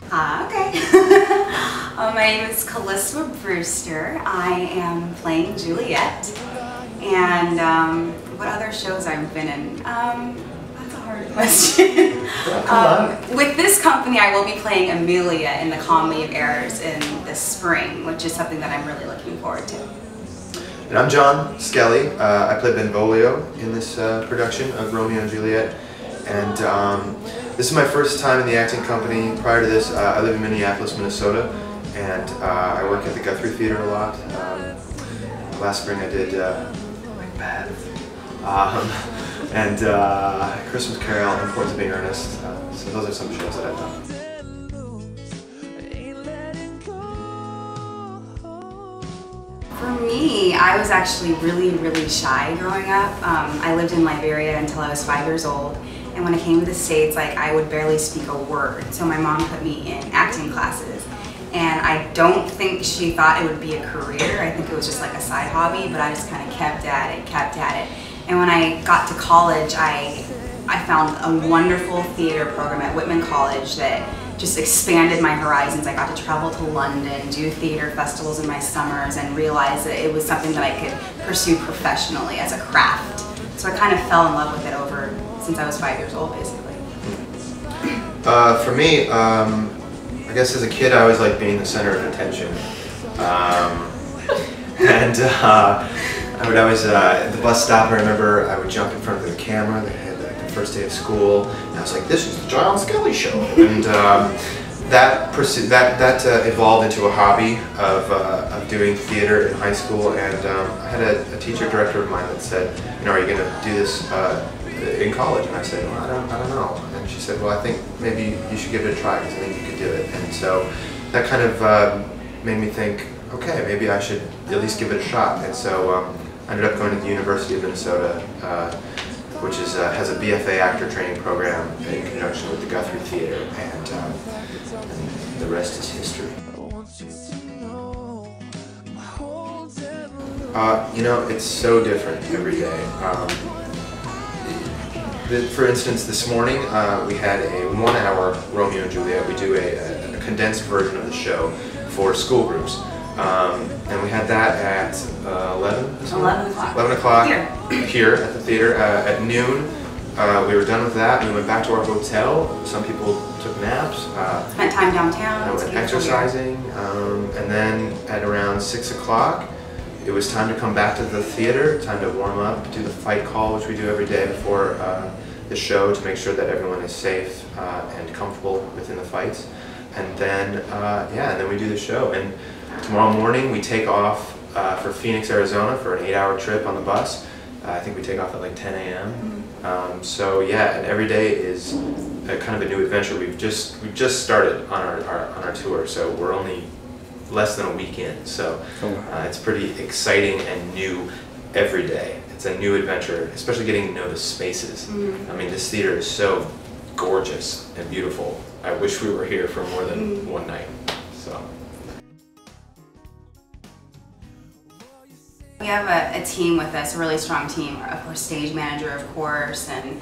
Okay. My name is Calista Brewster. I am playing Juliet. And what other shows I've been in? That's a hard question. With this company, I will be playing Amelia in the Comedy of Errors in the spring, which is something that I'm really looking forward to. And I'm John Skelly. I play Benvolio in this production of Romeo and Juliet. And this is my first time in the acting company. Prior to this, I live in Minneapolis, Minnesota, and I work at the Guthrie Theater a lot. Last spring I did Macbeth, and Christmas Carol, Importance of Being Earnest. So those are some shows that I've done. For me, I was actually really shy growing up. I lived in Liberia until I was 5 years old. And when I came to the States, I would barely speak a word. So my mom put me in acting classes. And I don't think she thought it would be a career. I think it was just like a side hobby, but I just kind of kept at it. And when I got to college, I found a wonderful theater program at Whitman College that just expanded my horizons. I got to travel to London, do theater festivals in my summers, and realize that it was something that I could pursue professionally as a craft. So I kind of fell in love with it since I was 5 years old, basically. For me, I guess as a kid I always liked being the center of attention. I would always, at the bus stop, I remember I would jump in front of the camera. They had like the first day of school, and I was like, "This is the John Skelly Show." And that evolved into a hobby of doing theater in high school. And I had a teacher director of mine that said, "You know, are you going to do this in college?" And I said, "Well, I don't know." And she said, "Well, I think maybe you should give it a try because I think you could do it." And so that kind of made me think, okay, maybe I should at least give it a shot. And so I ended up going to the University of Minnesota, which has a BFA actor training program in conjunction with the Guthrie Theater, and the rest is history. You know, it's so different every day. For instance, this morning we had a 1-hour Romeo and Juliet. We do a condensed version of the show for school groups. And we had that at 11 o'clock here at the theater. At noon, we were done with that. We went back to our hotel. Some people took naps. Spent time downtown. I went exercising. And then at around 6 o'clock, it was time to come back to the theater, time to warm up, do the fight call, which we do every day before the show to make sure that everyone is safe and comfortable within the fights. And then, and then we do the show. And tomorrow morning we take off for Phoenix, Arizona for an 8-hour trip on the bus. I think we take off at like 10 a.m. So yeah, and every day is kind of a new adventure. We've just started on our tour, so we're only less than a week in. So it's pretty exciting and new every day. It's a new adventure, especially getting to know the spaces. I mean, this theater is so gorgeous and beautiful. I wish we were here for more than one night. So. We have a team with us, a really strong team. Of course, stage manager, of course, and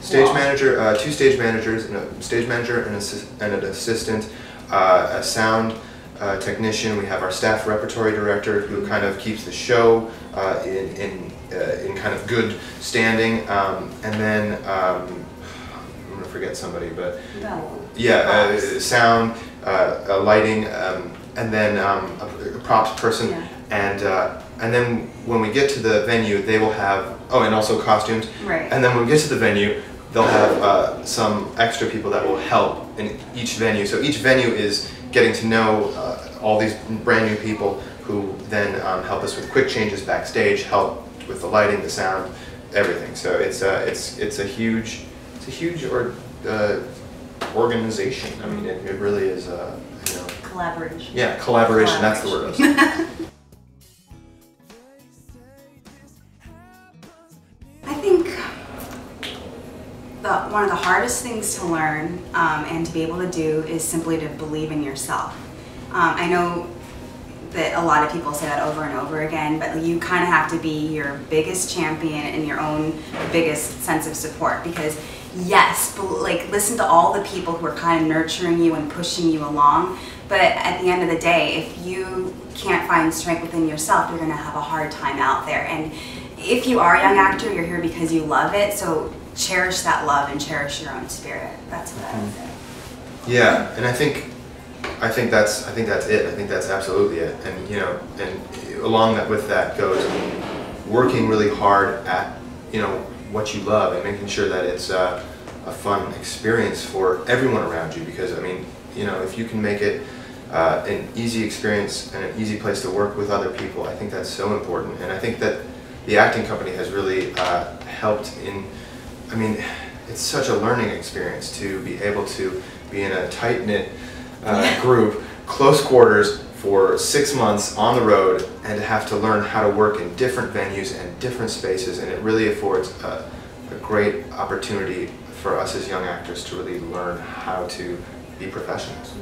stage manager, 2 stage managers, and a stage manager and an assistant, a sound technician. We have our staff repertory director who kind of keeps the show in kind of good standing, and then I'm gonna forget somebody, but yeah, sound, lighting, and then a props person. Yeah. And then when we get to the venue, they will have, and also costumes. Right. And then when we get to the venue, they'll have some extra people that will help in each venue. So each venue is getting to know all these brand new people who then help us with quick changes backstage, help with the lighting, the sound, everything. So it's a huge organization. I mean, it really is collaboration. Yeah, collaboration. That's the word. I think one of the hardest things to learn and to be able to do is simply to believe in yourself. I know that a lot of people say that over and over again, but you kind of have to be your biggest champion and your own biggest sense of support, because yes, like listen to all the people who are kind of nurturing you and pushing you along, but at the end of the day, if you can't find strength within yourself, you're going to have a hard time out there. And if you are a young actor, you're here because you love it, so cherish that love and cherish your own spirit. That's what I would say. Yeah, and I think that's it. I think that's absolutely it. And you know, and along that with that goes working really hard at, you know, what you love and making sure that it's a fun experience for everyone around you. Because I mean, you know, if you can make it an easy experience and an easy place to work with other people, I think that's so important. And I think that the acting company has really helped in, I mean, it's such a learning experience to be able to be in a tight-knit group, close quarters for 6 months on the road, and to have to learn how to work in different venues and different spaces, and it really affords a great opportunity for us as young actors to really learn how to be professionals.